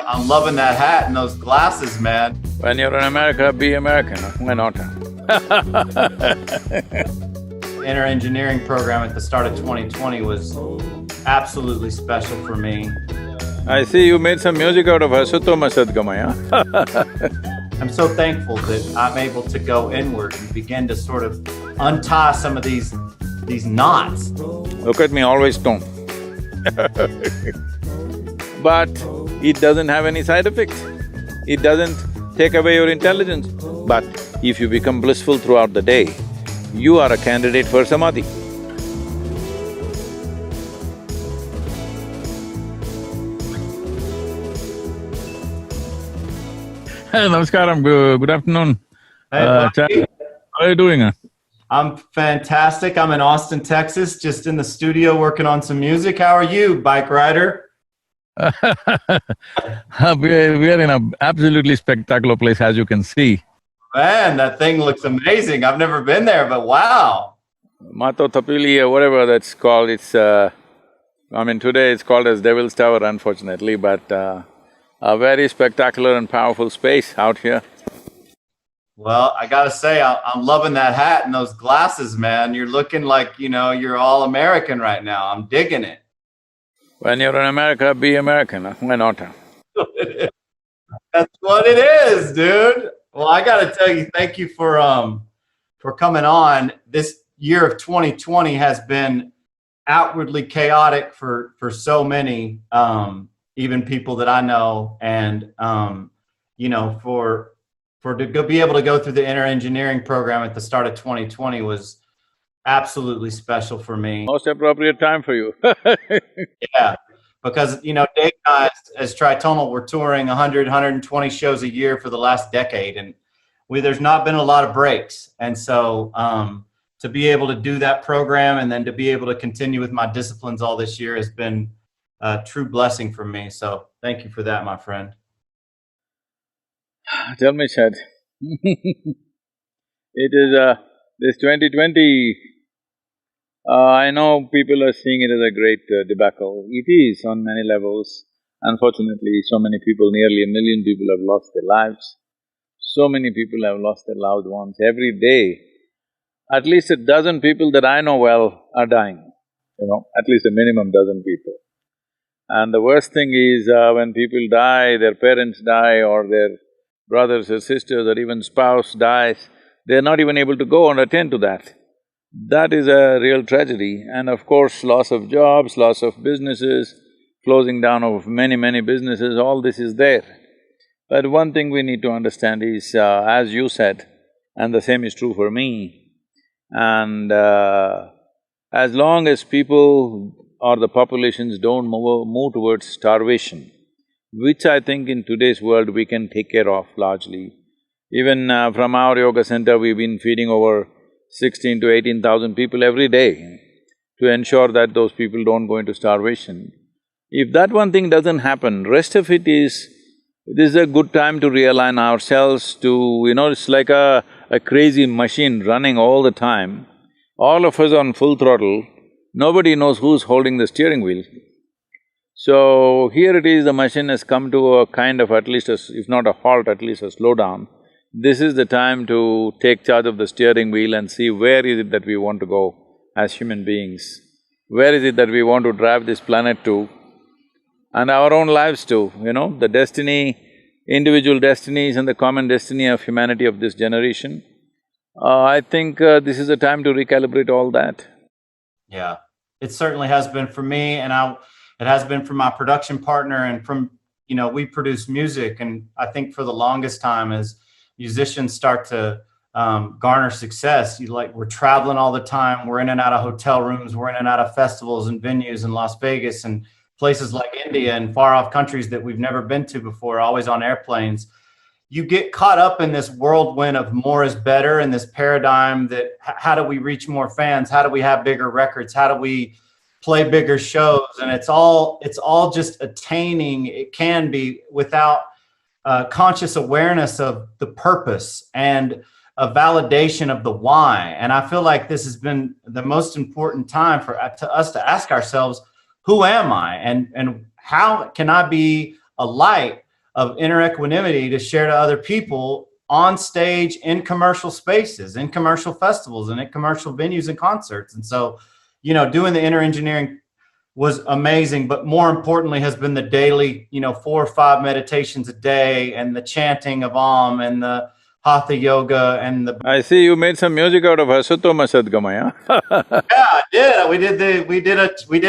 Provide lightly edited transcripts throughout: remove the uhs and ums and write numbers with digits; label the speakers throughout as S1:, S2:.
S1: I'm loving that hat and those glasses, man.
S2: When you're in America, be American, why not?
S1: Inner engineering program at the start of 2020 was absolutely special for me.
S2: I see you made some music out of Asutoma Sadgamaya.
S1: I'm so thankful that I'm able to go inward and begin to sort of untie some of these knots.
S2: Look at me, always stoned. But it doesn't have any side effects. It doesn't take away your intelligence. But if you become blissful throughout the day, you are a candidate for samadhi. Hey, namaskaram, good afternoon.
S1: Hey,
S2: Chad,
S1: buddy.
S2: how are you doing?
S1: I'm fantastic. I'm in Austin, Texas, just in the studio working on some music. How are you, bike rider?
S2: We are in an absolutely spectacular place, as you can see.
S1: Man, that thing looks amazing. I've never been there, but wow.
S2: Mato Tapili, whatever that's called, today it's called as Devil's Tower, unfortunately, but a very spectacular and powerful space out here.
S1: Well, I gotta say, I'm loving that hat and those glasses, man. You're looking like, you're all American right now. I'm digging it.
S2: When you're in America, be American, why not?
S1: That's what it is, dude. Well, I gotta tell you, thank you for coming on. This year of 2020 has been outwardly chaotic for so many, even people that I know, and to be able to go through the inner engineering program at the start of 2020 was absolutely special for me.
S2: Most appropriate time for you.
S1: Yeah, because Dave and I, as Tritonal, we're touring 100, 120 shows a year for the last decade, and there's not been a lot of breaks. And so to be able to do that program and then to be able to continue with my disciplines all this year has been a true blessing for me. So thank you for that, my friend.
S2: Tell me, Chad. It is this 2020, I know people are seeing it as a great debacle. It is on many levels. Unfortunately, so many people, nearly 1 million people have lost their lives. So many people have lost their loved ones. Every day, at least a dozen people that I know well are dying, at least a minimum dozen people. And the worst thing is when people die, their parents die or their brothers or sisters or even spouse dies, they're not even able to go and attend to that. That is a real tragedy. And of course, loss of jobs, loss of businesses, closing down of many businesses, all this is there. But one thing we need to understand is, as you said, and the same is true for me, and as long as people or the populations don't move towards starvation, which I think in today's world we can take care of largely. Even from our yoga center, we've been feeding over 16 to 18,000 people every day to ensure that those people don't go into starvation. If that one thing doesn't happen, rest of it is… this is a good time to realign ourselves to… it's like a crazy machine running all the time. All of us on full throttle, nobody knows who's holding the steering wheel. So here it is, the machine has come to a kind of at least if not a halt, at least a slowdown. This is the time to take charge of the steering wheel and see where is it that we want to go as human beings. Where is it that we want to drive this planet to, and our own lives too, the destiny, individual destinies and the common destiny of humanity of this generation. I think this is the time to recalibrate all that.
S1: Yeah, it certainly has been for me, and it has been for my production partner, and from, we produce music, and I think for the longest time as musicians start to garner success, we're traveling all the time, we're in and out of hotel rooms, we're in and out of festivals and venues in Las Vegas and places like India and far off countries that we've never been to before, always on airplanes. You get caught up in this whirlwind of more is better, and this paradigm that how do we reach more fans? How do we have bigger records? How do we play bigger shows? And it's all just attaining, it can be, without conscious awareness of the purpose and a validation of the why. And I feel like this has been the most important time for us to ask ourselves, who am I? And how can I be a light of inner equanimity to share to other people on stage, in commercial spaces, in commercial festivals, and at commercial venues and concerts. And so, doing the inner engineering was amazing, but more importantly has been the daily, 4 or 5 meditations a day, and the chanting of Om, and the Hatha yoga, and the…
S2: I see you made some music out of Asatoma Sadgamaya.
S1: Yeah, I did. We did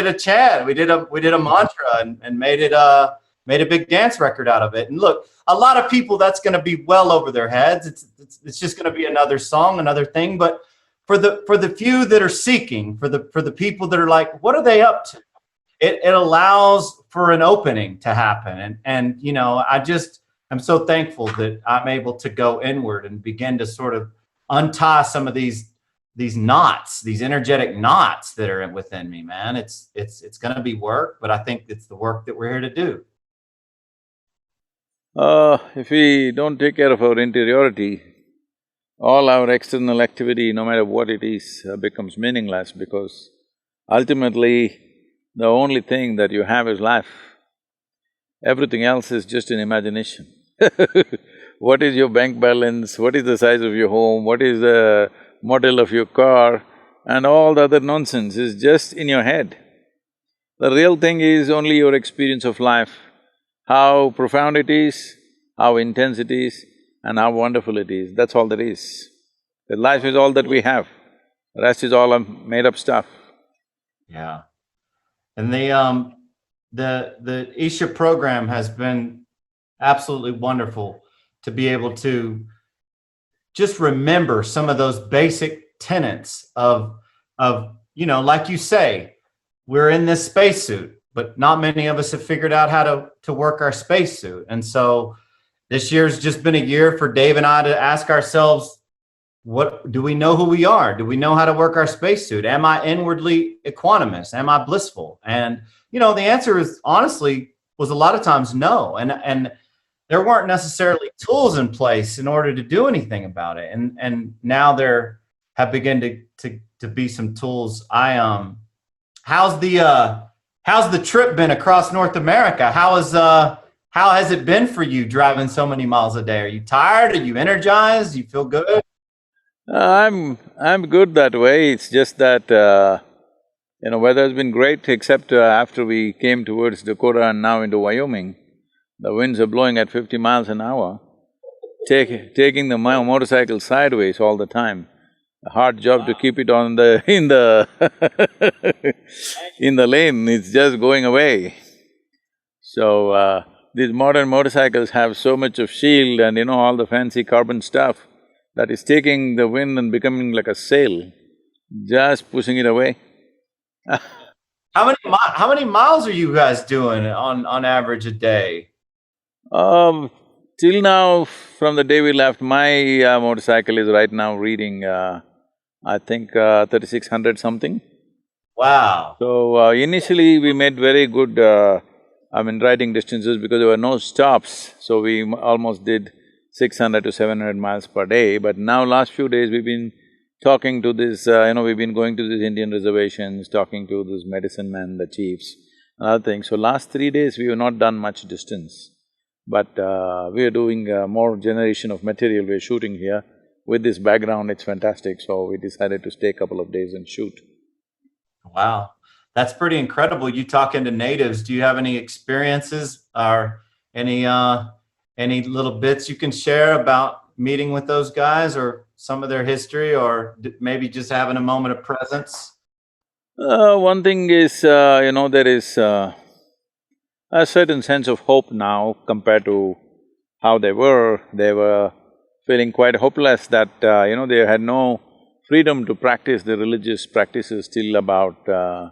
S1: a chant. We did a mantra, and made a big dance record out of it. And look, a lot of people, that's going to be well over their heads. It's just going to be another song, another thing. But for the few that are seeking, for the people that are like, what are they up to? It allows for an opening to happen. And I'm so thankful that I'm able to go inward and begin to sort of untie some of these knots, these energetic knots that are within me, man. It's going to be work, but I think it's the work that we're here to do.
S2: If we don't take care of our interiority, all our external activity, no matter what it is, becomes meaningless, because ultimately, the only thing that you have is life. Everything else is just an imagination. What is your bank balance, what is the size of your home, what is the model of your car, and all the other nonsense is just in your head. The real thing is only your experience of life, how profound it is, how intense it is, and how wonderful it is, that's all there is. The life is all that we have, the rest is all made-up stuff.
S1: Yeah. And the Isha program has been absolutely wonderful to be able to just remember some of those basic tenets of like you say, we're in this spacesuit, but not many of us have figured out how to work our spacesuit. And so this year's just been a year for Dave and I to ask ourselves, what do we know who we are? Do we know how to work our spacesuit? Am I inwardly equanimous? Am I blissful? And the answer is honestly was a lot of times no. And there weren't necessarily tools in place in order to do anything about it. And now there have begun to be some tools. How's the trip been across North America? How has it been for you driving so many miles a day? Are you tired? Are you energized? You feel good?
S2: I'm good that way, it's just that, weather has been great, except after we came towards Dakota and now into Wyoming, the winds are blowing at 50 miles an hour, taking the motorcycle sideways all the time. A hard job to keep it on in the in the lane, it's just going away. So, these modern motorcycles have so much of shield and all the fancy carbon stuff that is taking the wind and becoming like a sail, just pushing it away.
S1: How many miles are you guys doing on average a day?
S2: Till now, from the day we left, my motorcycle is right now reading, I think 3600 something.
S1: Wow.
S2: So, initially we made very good, riding distances because there were no stops, so we almost did 600 to 700 miles per day. But now last few days we've been talking to this, we've been going to these Indian reservations, talking to these medicine men, the chiefs, and other things. So last 3 days we have not done much distance, but we are doing more generation of material we're shooting here. With this background, it's fantastic, so we decided to stay a couple of days and shoot.
S1: Wow, that's pretty incredible. You talking to natives, do you have any experiences or any little bits you can share about meeting with those guys, or some of their history, or maybe just having a moment of presence?
S2: One thing is, there is a certain sense of hope now compared to how they were. They were feeling quite hopeless that, they had no freedom to practice the religious practices till about, I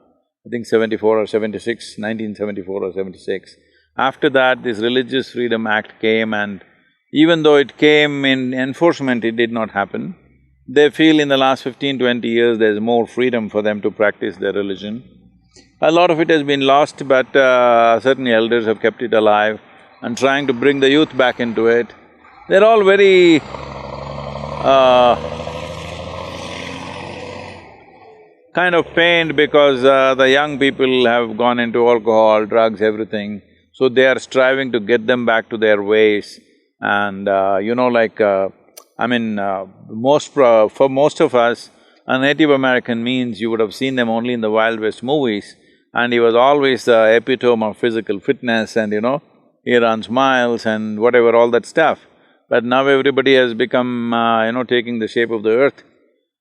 S2: think 74 or 76, 1974 or 76. After that, this Religious Freedom Act came, and even though it came in enforcement, it did not happen. They feel in the last 15–20 years there's more freedom for them to practice their religion. A lot of it has been lost, but certain elders have kept it alive and trying to bring the youth back into it. They're all very kind of pained because the young people have gone into alcohol, drugs, everything. So they are striving to get them back to their ways. And for most of us, a Native American means you would have seen them only in the Wild West movies, and he was always the epitome of physical fitness and he runs miles and whatever, all that stuff. But now everybody has become, taking the shape of the earth,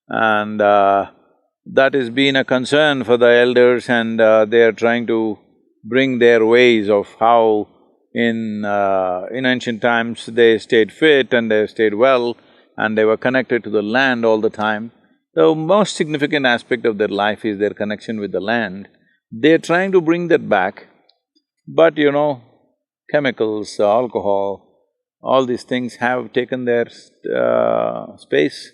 S2: and that has been a concern for the elders, and they are trying to bring their ways of how in ancient times they stayed fit and they stayed well and they were connected to the land all the time. The most significant aspect of their life is their connection with the land. They're trying to bring that back, but chemicals, alcohol, all these things have taken their space.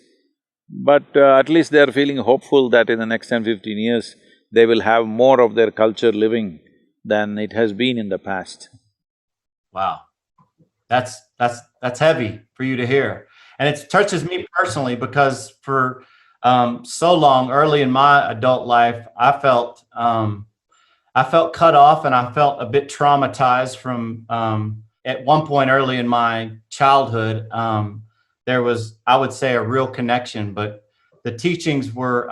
S2: But at least they're feeling hopeful that in the next 10-15 years, they will have more of their culture living than it has been in the past.
S1: Wow. That's heavy for you to hear. And it touches me personally because for so long, early in my adult life, I felt cut off and I felt a bit traumatized from at one point early in my childhood. There was, I would say, a real connection, but the teachings were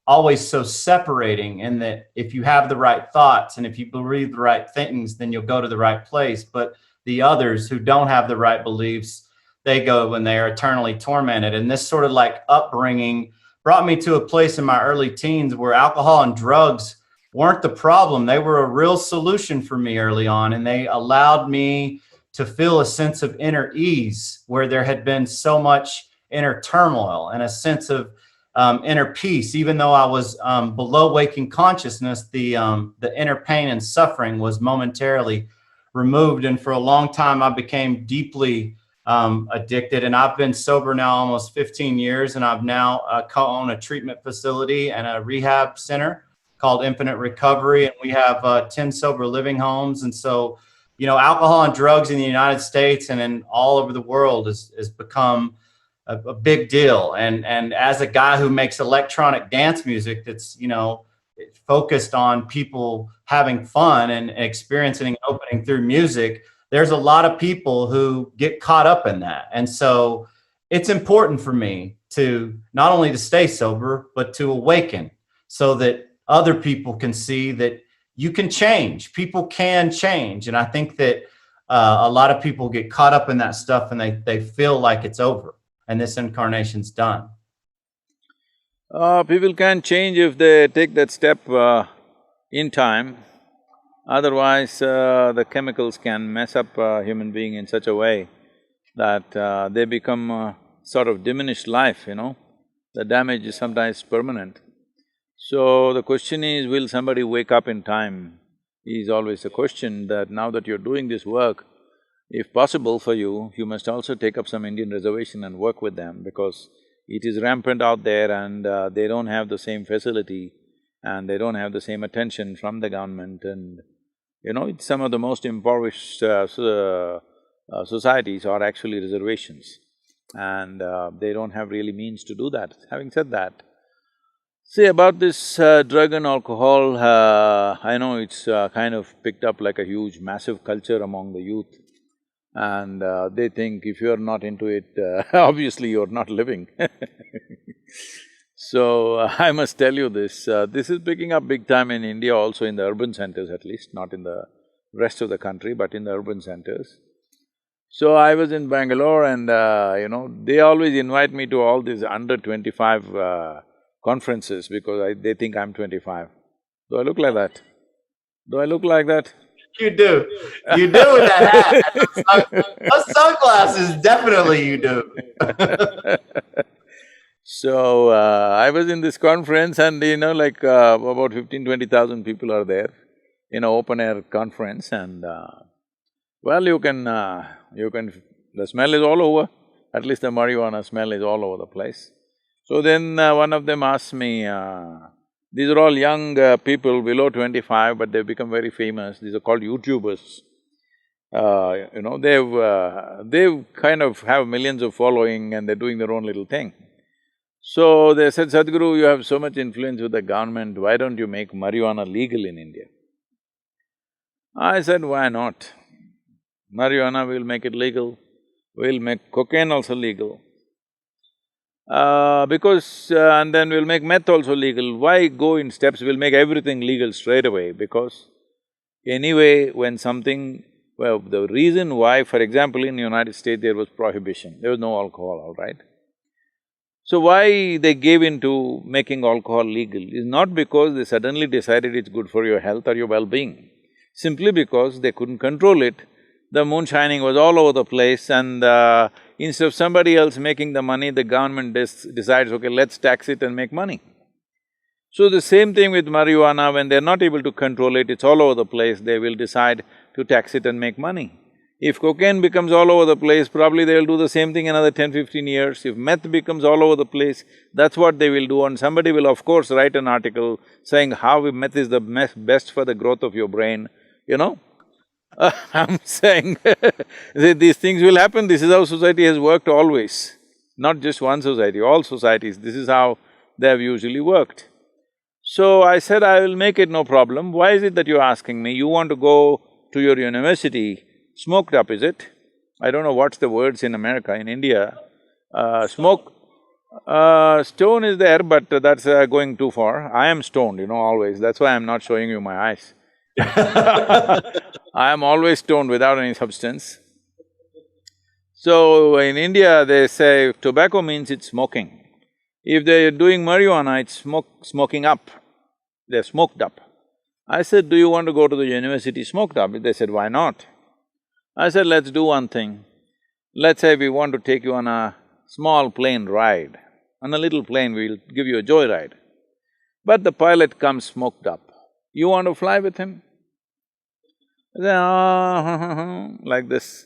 S1: always so separating in that if you have the right thoughts and if you believe the right things, then you'll go to the right place. But the others who don't have the right beliefs, they go when they are eternally tormented. And this sort of like upbringing brought me to a place in my early teens where alcohol and drugs weren't the problem. They were a real solution for me early on, and they allowed me to feel a sense of inner ease where there had been so much inner turmoil and a sense of inner peace. Even though I was below waking consciousness, the inner pain and suffering was momentarily removed. And for a long time, I became deeply addicted. And I've been sober now almost 15 years, and I've now co-own a treatment facility and a rehab center called Infinite Recovery, and we have 10 sober living homes. And so, alcohol and drugs in the United States and in all over the world has become a big deal. And as a guy who makes electronic dance music that's, focused on people having fun and experiencing and opening through music, there's a lot of people who get caught up in that. And so it's important for me to not only to stay sober, but to awaken so that other people can see that you can change. People can change. And I think that a lot of people get caught up in that stuff and they feel like it's over and this incarnation's done.
S2: People can change if they take that step in time. Otherwise, the chemicals can mess up a human being in such a way that they become sort of diminished life, The damage is sometimes permanent. So the question is, will somebody wake up in time? Is always a question that now that you're doing this work, if possible for you, you must also take up some Indian reservation and work with them, because it is rampant out there and they don't have the same facility and they don't have the same attention from the government, and it's some of the most impoverished societies are actually reservations, and they don't have really means to do that. Having said that, see, about this drug and alcohol, I know it's kind of picked up like a huge, massive culture among the youth, and they think if you're not into it, obviously you're not living. So, I must tell you this is picking up big time in India, also in the urban centers at least, not in the rest of the country, but in the urban centers. So, I was in Bangalore and, they always invite me to all these under 25 conferences because they think I'm 25. Do I look like that? Do I look like that?
S1: You do. You do with that hat. Those sunglasses, definitely you do.
S2: So, I was in this conference and about 15,000–20,000 people are there in an open-air conference, and well, the smell is all over, at least the marijuana smell is all over the place. So then one of them asked me, these are all young people below 25, but they've become very famous, these are called YouTubers. They've kind of have millions of following and they're doing their own little thing. So they said, Sadhguru, you have so much influence with the government, why don't you make marijuana legal in India? I said, why not? Marijuana, we'll make it legal, we'll make cocaine also legal. And then we'll make meth also legal. Why go in steps? We'll make everything legal straight away, because anyway, when something… Well, the reason why, for example, in the United States there was prohibition, there was no alcohol, all right? So why they gave in to making alcohol legal is not because they suddenly decided it's good for your health or your well-being, simply because they couldn't control it. The moonshining was all over the place, and instead of somebody else making the money, the government decides, okay, let's tax it and make money. So the same thing with marijuana, when they're not able to control it, it's all over the place, they will decide to tax it and make money. If cocaine becomes all over the place, probably they'll do the same thing another 10-15 years. If meth becomes all over the place, that's what they will do, and somebody will of course write an article saying how meth is the best for the growth of your brain, you know? I'm saying these things will happen, this is how society has worked always. Not just one society, all societies, this is how they have usually worked. So I said, I will make it, no problem. Why is it that you're asking me? You want to go to your university smoked up, is it? I don't know what's the words in America, in India. Stone is there, but that's going too far. I am stoned, always, that's why I'm not showing you my eyes. I am always stoned without any substance. So in India, they say tobacco means it's smoking. If they're doing marijuana, it's smoking up, they're smoked up. I said, do you want to go to the university smoked up? They said, why not? I said, let's do one thing. Let's say we want to take you on a small plane ride. On a little plane, we'll give you a joyride. But the pilot comes smoked up. You want to fly with him? They say, like this.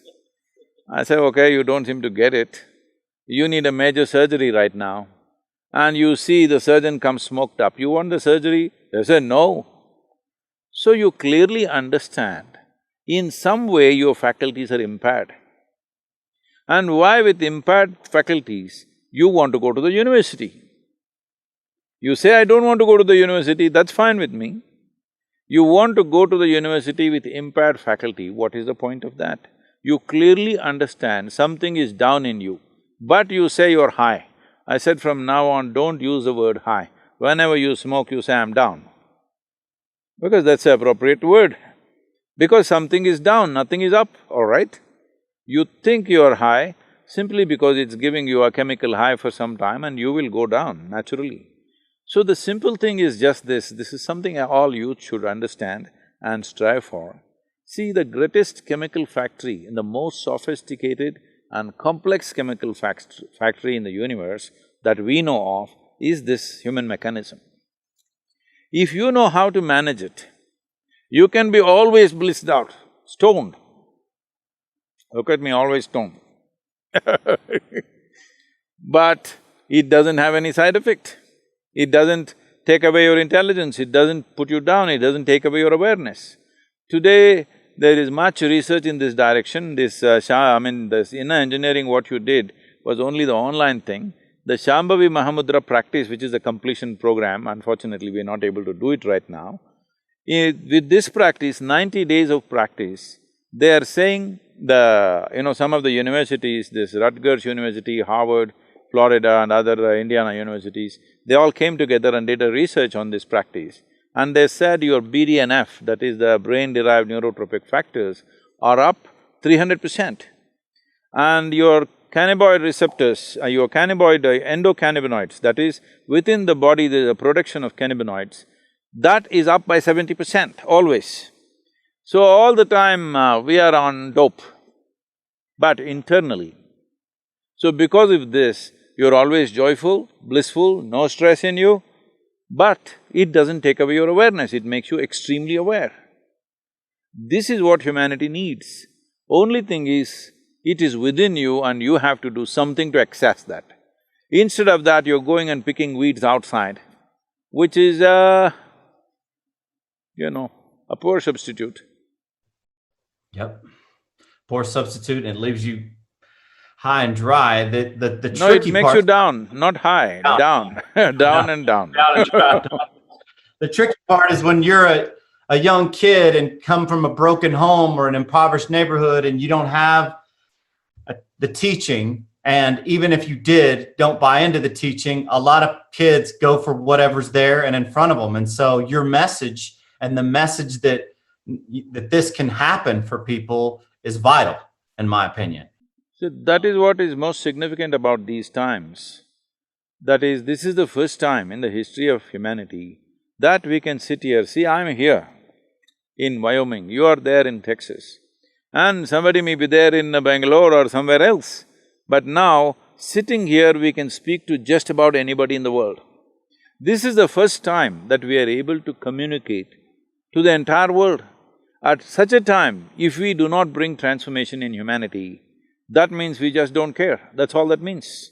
S2: I say, okay, you don't seem to get it. You need a major surgery right now, and you see the surgeon comes smoked up. You want the surgery? They say, no. So you clearly understand, in some way your faculties are impaired. And why with impaired faculties, you want to go to the university? You say, I don't want to go to the university, that's fine with me. You want to go to the university with impaired faculty, what is the point of that? You clearly understand something is down in you, but you say you're high. I said, from now on, don't use the word high. Whenever you smoke, you say, I'm down. Because that's the appropriate word. Because something is down, nothing is up, all right? You think you're high simply because it's giving you a chemical high for some time, and you will go down naturally. So the simple thing is just this is something all youth should understand and strive for. See, the greatest chemical factory and the most sophisticated and complex chemical factory in the universe that we know of is this human mechanism. If you know how to manage it, you can be always blissed out, stoned. Look at me, always stoned. But it doesn't have any side effect. It doesn't take away your intelligence, it doesn't put you down, it doesn't take away your awareness. Today, there is much research in this direction. This this inner engineering, what you did was only the online thing. The Shambhavi Mahamudra practice, which is a completion program, unfortunately we're not able to do it right now. With this practice, 90 days of practice, they are saying some of the universities, this Rutgers University, Harvard, Florida and other Indiana universities, they all came together and did a research on this practice. And they said your BDNF, that is the brain-derived neurotropic factors, are up 300%. And your cannabinoid receptors, your endocannabinoids, that is, within the body there is a production of cannabinoids, that is up by 70%, always. So all the time we are on dope, but internally. So because of this, you're always joyful, blissful, no stress in you, but it doesn't take away your awareness, it makes you extremely aware. This is what humanity needs. Only thing is, it is within you and you have to do something to access that. Instead of that, you're going and picking weeds outside, which is a poor substitute.
S1: Yep. Poor substitute, and it leaves you high and dry. The tricky
S2: No, it makes
S1: part…
S2: you down, not high, down, down and down.
S1: Down and dry. The tricky part is when you're a young kid and come from a broken home or an impoverished neighborhood, and you don't have the teaching, and even if you did, don't buy into the teaching, a lot of kids go for whatever's there and in front of them. And so your message and the message that this can happen for people is vital, in my opinion.
S2: So that is what is most significant about these times. That is, this is the first time in the history of humanity that we can sit here. See, I'm here in Wyoming, you are there in Texas, and somebody may be there in Bangalore or somewhere else. But now, sitting here, we can speak to just about anybody in the world. This is the first time that we are able to communicate to the entire world. At such a time, if we do not bring transformation in humanity, that means we just don't care, that's all that means.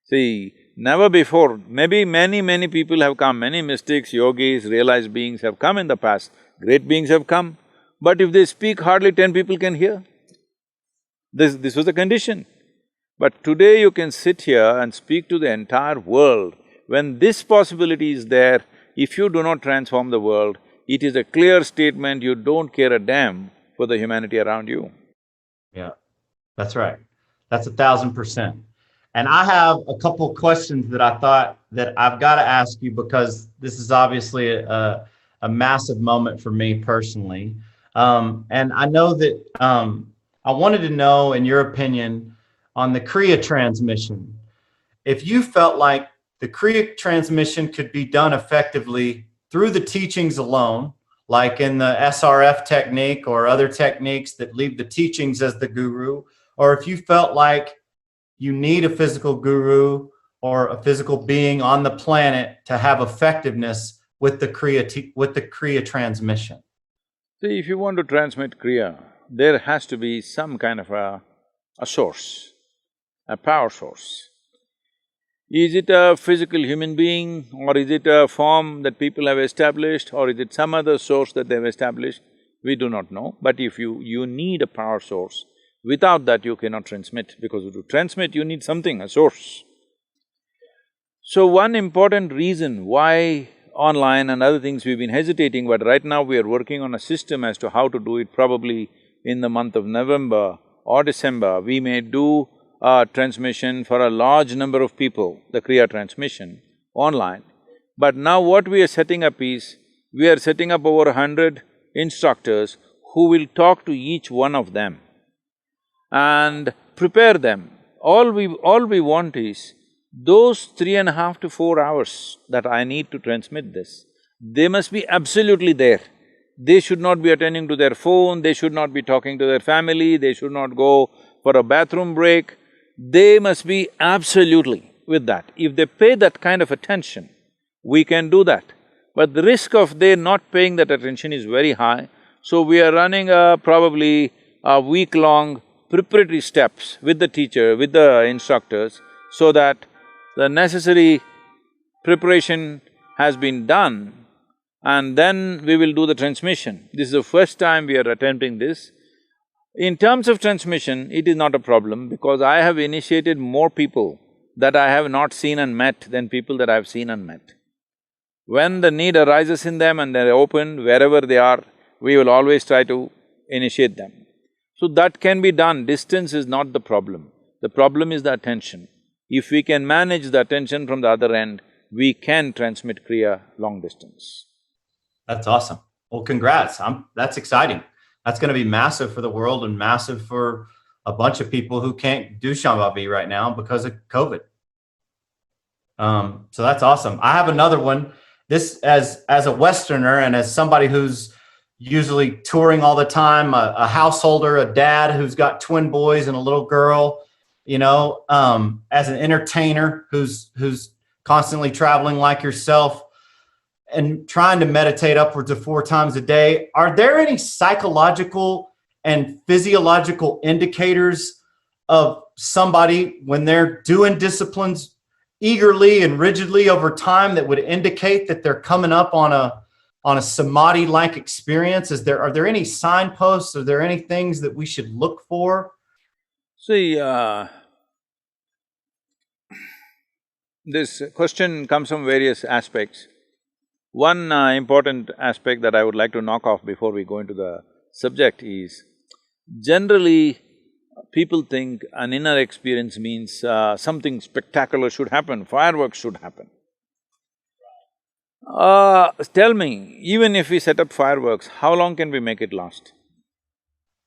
S2: See, never before, maybe many people have come, many mystics, yogis, realized beings have come in the past, great beings have come, but if they speak, hardly 10 people can hear. This was the condition. But today you can sit here and speak to the entire world. When this possibility is there, if you do not transform the world, it is a clear statement you don't care a damn for the humanity around you.
S1: Yeah, that's right. That's 1,000%. And I have a couple of questions that I thought that I've got to ask you, because this is obviously a massive moment for me personally. And I know that I wanted to know, in your opinion, on the Kriya transmission, if you felt like the Kriya transmission could be done effectively through the teachings alone, like in the SRF technique or other techniques that leave the teachings as the guru, or if you felt like you need a physical guru or a physical being on the planet to have effectiveness with the Kriya transmission.
S2: See, if you want to transmit Kriya, there has to be some kind of a source, a power source. Is it a physical human being, or is it a form that people have established, or is it some other source that they've established? We do not know, but if you need a power source, without that you cannot transmit, because to transmit you need something, a source. So one important reason why online and other things we've been hesitating, but right now we are working on a system as to how to do it. Probably in the month of November or December, we may do a transmission for a large number of people, the Kriya transmission, online. But now what we are setting up is, we are setting up over 100 instructors who will talk to each one of them and prepare them. All we want is, those 3.5 to 4 hours that I need to transmit this, they must be absolutely there. They should not be attending to their phone, they should not be talking to their family, they should not go for a bathroom break. They must be absolutely with that. If they pay that kind of attention, we can do that. But the risk of they not paying that attention is very high, so we are running probably a week-long preparatory steps with the teacher, with the instructors, so that the necessary preparation has been done, and then we will do the transmission. This is the first time we are attempting this. In terms of transmission, it is not a problem, because I have initiated more people that I have not seen and met than people that I have seen and met. When the need arises in them and they're open, wherever they are, we will always try to initiate them. So that can be done, distance is not the problem. The problem is the attention. If we can manage the attention from the other end, we can transmit Kriya long distance.
S1: That's awesome. Well, congrats. That's exciting. That's going to be massive for the world and massive for a bunch of people who can't do Shambhavi right now because of COVID. So that's awesome. I have another one. This, as a Westerner and as somebody who's usually touring all the time, a householder, a dad who's got twin boys and a little girl, you know, as an entertainer who's constantly traveling like yourself and trying to meditate upwards of 4 times a day, are there any psychological and physiological indicators of somebody when they're doing disciplines eagerly and rigidly over time that would indicate that they're coming up on a samadhi-like experience? Are there any signposts? Are there any things that we should look for?
S2: See, this question comes from various aspects. One important aspect that I would like to knock off before we go into the subject is, generally, people think an inner experience means something spectacular should happen, fireworks should happen. Tell me, even if we set up fireworks, how long can we make it last?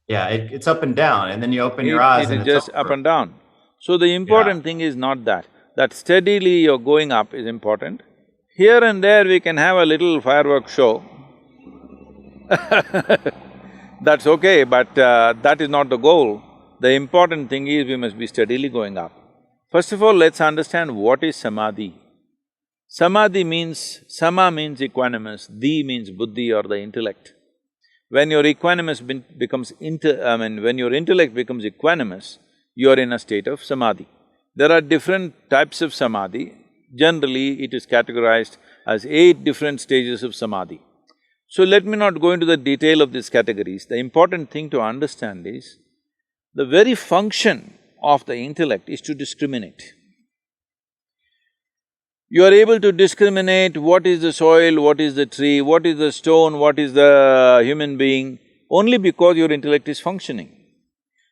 S1: Yeah, it's up and down, and then you open your eyes
S2: It
S1: and
S2: is
S1: it's
S2: just up
S1: over.
S2: and down. So the
S1: Yeah,
S2: important thing is not that. That steadily you're going up is important. Here and there we can have a little fireworks show. That's okay, but that is not the goal. The important thing is we must be steadily going up. First of all, let's understand what is samadhi. Samadhi means… sama means equanimous, di means buddhi or the intellect. When your equanimous becomes when your intellect becomes equanimous, you are in a state of samadhi. There are different types of samadhi. Generally, it is categorized as 8 different stages of samadhi. So let me not go into the detail of these categories. The important thing to understand is, the very function of the intellect is to discriminate. You are able to discriminate what is the soil, what is the tree, what is the stone, what is the human being, only because your intellect is functioning.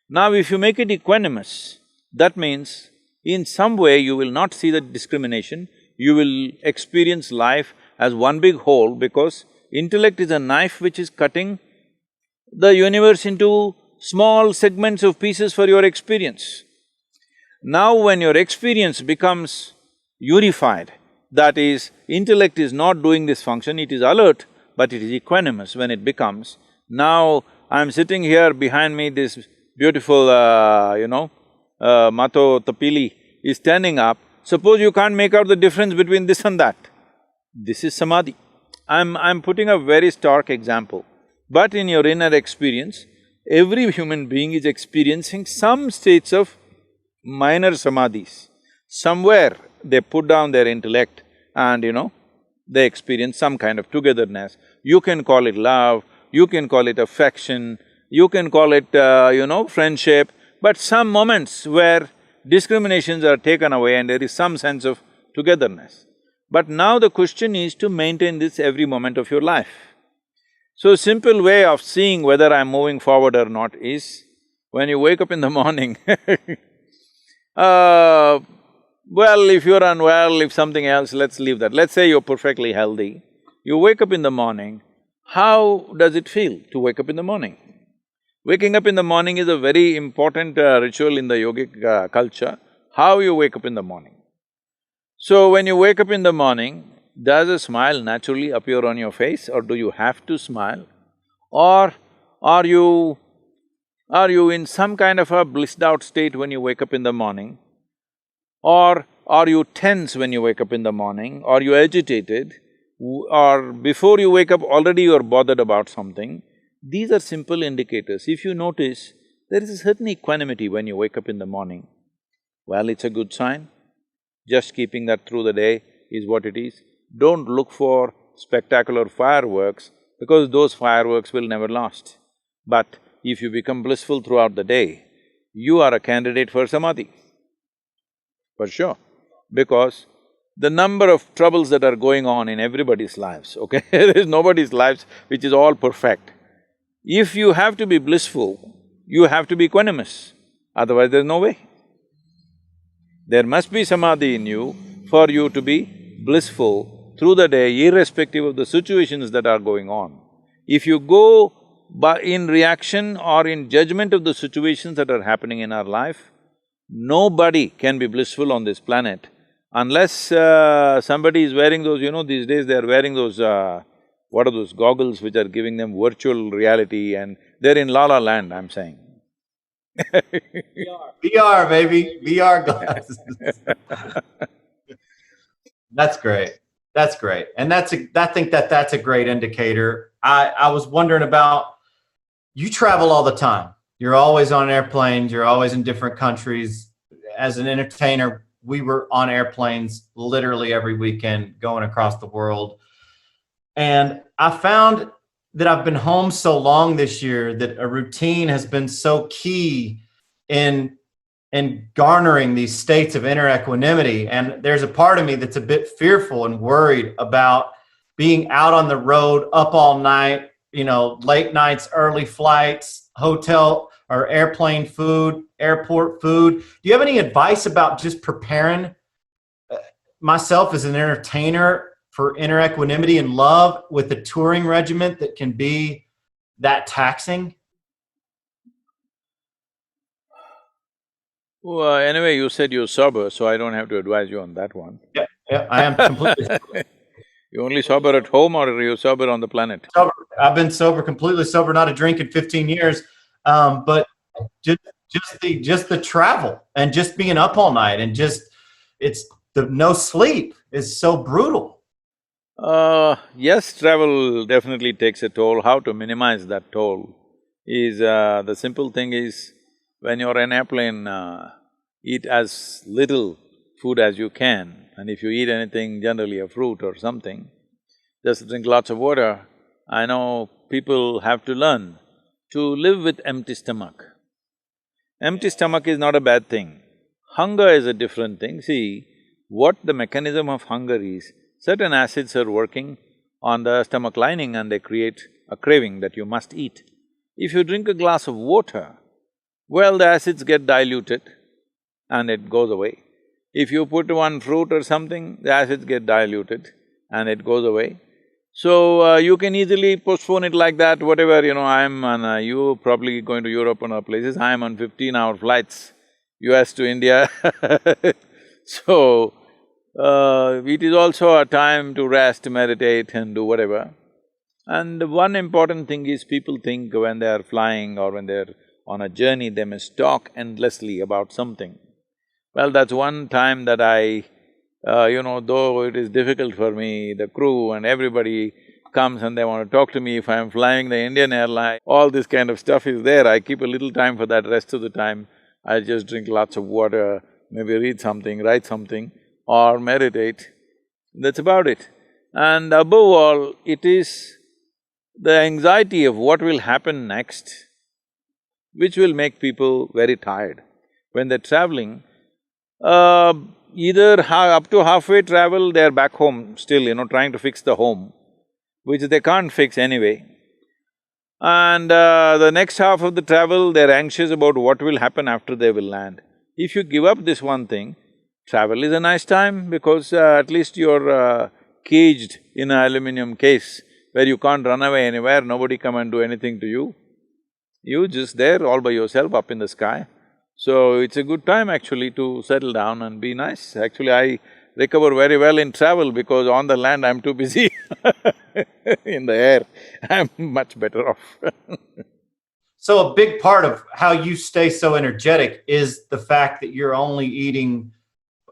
S2: Now if you make it equanimous, that means in some way you will not see the discrimination, you will experience life as one big whole, because intellect is a knife which is cutting the universe into small segments of pieces for your experience. Now when your experience becomes unified, that is, intellect is not doing this function, it is alert, but it is equanimous when it becomes. Now, I'm sitting here, behind me this beautiful, Mato Tapili is standing up. Suppose you can't make out the difference between this and that. This is samadhi. I'm putting a very stark example. But in your inner experience, every human being is experiencing some states of minor samadhis. Somewhere they put down their intellect and, they experience some kind of togetherness. You can call it love, you can call it affection, you can call it, friendship, but some moments where discriminations are taken away and there is some sense of togetherness. But now the question is to maintain this every moment of your life. So, simple way of seeing whether I'm moving forward or not is, when you wake up in the morning well, if you're unwell, if something else, let's leave that. Let's say you're perfectly healthy. You wake up in the morning, how does it feel to wake up in the morning? Waking up in the morning is a very important ritual in the yogic culture, how you wake up in the morning. So, when you wake up in the morning, does a smile naturally appear on your face, or do you have to smile? Or are you in some kind of a blissed out state when you wake up in the morning? Or are you tense when you wake up in the morning? Are you agitated? Or before you wake up already you're bothered about something? These are simple indicators. If you notice, there is a certain equanimity when you wake up in the morning. Well, it's a good sign. Just keeping that through the day is what it is. Don't look for spectacular fireworks, because those fireworks will never last. But if you become blissful throughout the day, you are a candidate for samadhi, for sure. Because the number of troubles that are going on in everybody's lives, okay? There is nobody's lives which is all perfect. If you have to be blissful, you have to be equanimous, otherwise there's no way. There must be samadhi in you for you to be blissful through the day, irrespective of the situations that are going on. If you go in reaction or in judgment of the situations that are happening in our life, nobody can be blissful on this planet unless somebody is wearing those, these days they are wearing those, what are those goggles which are giving them virtual reality, and they're in la la land, I'm saying.
S1: VR, baby, VR glasses. That's great. That's great. And I think that's a great indicator. I was wondering about, you travel all the time. You're always on airplanes, you're always in different countries. As an entertainer, we were on airplanes literally every weekend going across the world. And I found that I've been home so long this year that a routine has been so key in garnering these states of inner equanimity. And there's a part of me that's a bit fearful and worried about being out on the road, up all night, late nights, early flights, hotel or airplane food, airport food. Do you have any advice about just preparing myself as an entertainer for inner equanimity and love with a touring regiment that can be that taxing?
S2: Well, anyway, you said you're sober, so I don't have to advise you on that one.
S1: Yeah, I am completely sober.
S2: You only sober at home or are you sober on the planet?
S1: Sober. I've been sober, completely sober, not a drink in 15 years. But just the travel and just being up all night and it's the no sleep is so brutal.
S2: Yes, travel definitely takes a toll. How to minimize that toll is, the simple thing is, when you're in an airplane, eat as little food as you can, and if you eat anything, generally a fruit or something, just drink lots of water. I know people have to learn to live with empty stomach. Empty stomach is not a bad thing. Hunger is a different thing. See, what the mechanism of hunger is, certain acids are working on the stomach lining and they create a craving that you must eat. If you drink a glass of water, well, the acids get diluted and it goes away. If you put one fruit or something, the acids get diluted and it goes away. So, you can easily postpone it like that, whatever, I'm on… you probably going to Europe and other places, I'm on 15-hour flights, US to India So, it is also a time to rest, meditate and do whatever. And one important thing is, people think when they are flying or when they're on a journey, they must talk endlessly about something. Well, that's one time that though it is difficult for me, the crew and everybody comes and they want to talk to me if I'm flying the Indian airline, all this kind of stuff is there, I keep a little time for that. Rest of the time, I just drink lots of water, maybe read something, write something or meditate, that's about it. And above all, it is the anxiety of what will happen next which will make people very tired. When they're traveling, either up to halfway travel, they're back home still, trying to fix the home, which they can't fix anyway. And the next half of the travel, they're anxious about what will happen after they will land. If you give up this one thing, travel is a nice time because at least you're caged in an aluminum case where you can't run away anywhere, nobody come and do anything to you. You're just there all by yourself up in the sky. So, it's a good time actually to settle down and be nice. Actually, I recover very well in travel because on the land I'm too busy in the air, I'm much better off
S1: So a big part of how you stay so energetic is the fact that you're only eating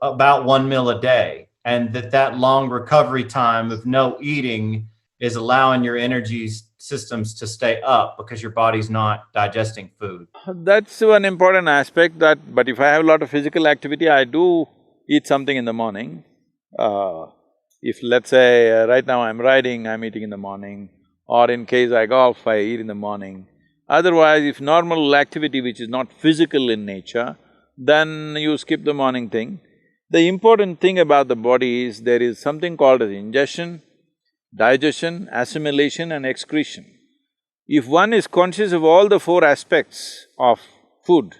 S1: about 1 meal a day, and that long recovery time of no eating is allowing your energy systems to stay up because your body's not digesting food.
S2: That's one important aspect but if I have a lot of physical activity, I do eat something in the morning. If let's say right now I'm riding, I'm eating in the morning, or in case I golf, I eat in the morning. Otherwise, if normal activity which is not physical in nature, then you skip the morning thing. The important thing about the body is there is something called as ingestion, digestion, assimilation and excretion. If one is conscious of all the four aspects of food,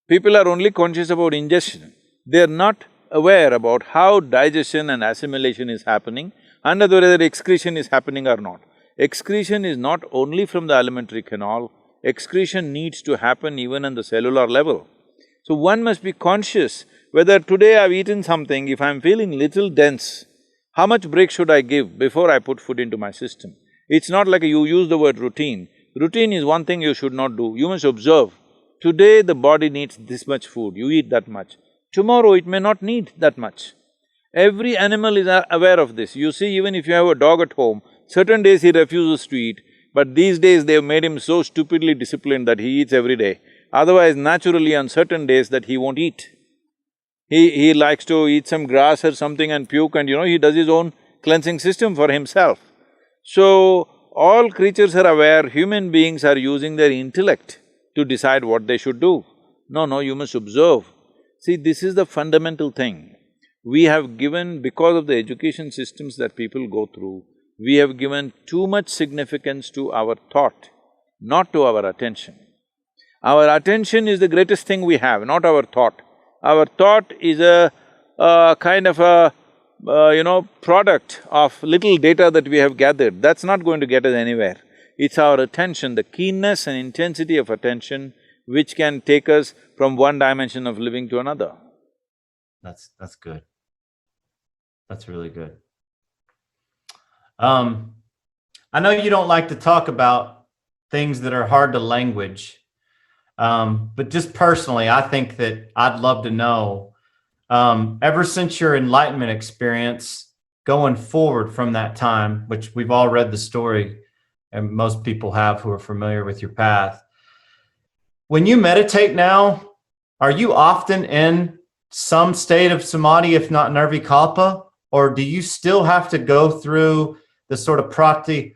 S2: people are only conscious about ingestion. They're not aware about how digestion and assimilation is happening and whether excretion is happening or not. Excretion is not only from the alimentary canal, excretion needs to happen even on the cellular level. So one must be conscious whether today I've eaten something, if I'm feeling little dense, how much break should I give before I put food into my system? It's not like you use the word routine. Routine is one thing you should not do, you must observe. Today the body needs this much food, you eat that much. Tomorrow it may not need that much. Every animal is aware of this. You see, even if you have a dog at home, certain days he refuses to eat, but these days they've made him so stupidly disciplined that he eats every day. Otherwise, naturally on certain days that he won't eat. He likes to eat some grass or something and puke and he does his own cleansing system for himself. So, all creatures are aware, human beings are using their intellect to decide what they should do. No, you must observe. See, this is the fundamental thing. we have given, because of the education systems that people go through, we have given too much significance to our thought, not to our attention. Our attention is the greatest thing we have, not our thought. Our thought is a kind of a, product of little data that we have gathered. That's not going to get us anywhere. It's our attention, the keenness and intensity of attention which can take us from one dimension of living to another.
S1: That's good. That's really good. I know you don't like to talk about things that are hard to language, but just personally, I think that I'd love to know, ever since your enlightenment experience, going forward from that time, which we've all read the story, and most people have who are familiar with your path. When you meditate now, are you often in some state of samadhi, if not nirvikalpa, or do you still have to go through the sort of pratyahara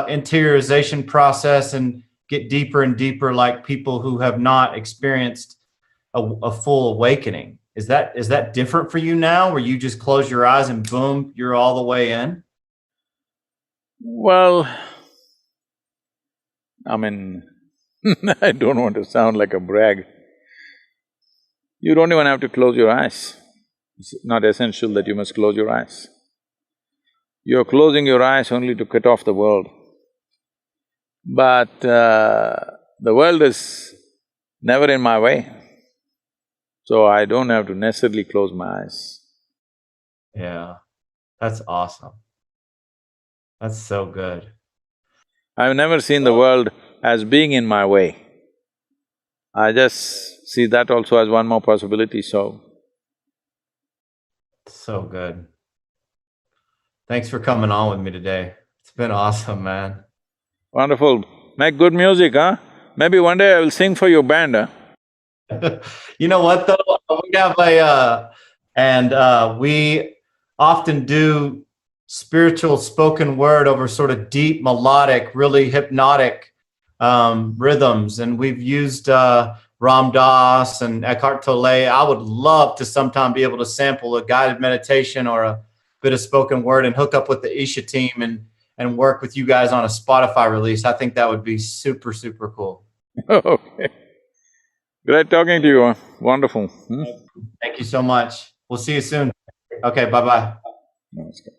S1: interiorization process and get deeper and deeper like people who have not experienced a full awakening? Is that different for you now, where you just close your eyes and boom, you're all the way in?
S2: Well, I mean, I don't want to sound like a brag. You don't even have to close your eyes. It's not essential that you must close your eyes. You're closing your eyes only to cut off the world. But the world is never in my way, so I don't have to necessarily close my eyes.
S1: Yeah, that's awesome. That's so good.
S2: I've never seen the world as being in my way. I just see that also as one more possibility, so…
S1: So good. Thanks for coming on with me today. It's been awesome, man.
S2: Wonderful. Make good music, huh? Maybe one day I will sing for your band, huh?
S1: You know what though? We have we often do spiritual spoken word over sort of deep, melodic, really hypnotic rhythms, and we've used Ram Dass and Eckhart Tolle. I would love to sometime be able to sample a guided meditation or a bit of spoken word and hook up with the Isha team and work with you guys on a Spotify release. I think that would be super, super cool.
S2: Okay. Great talking to you, huh? Wonderful.
S1: Thank you so much. We'll see you soon. Okay, bye-bye.
S2: Namaskar.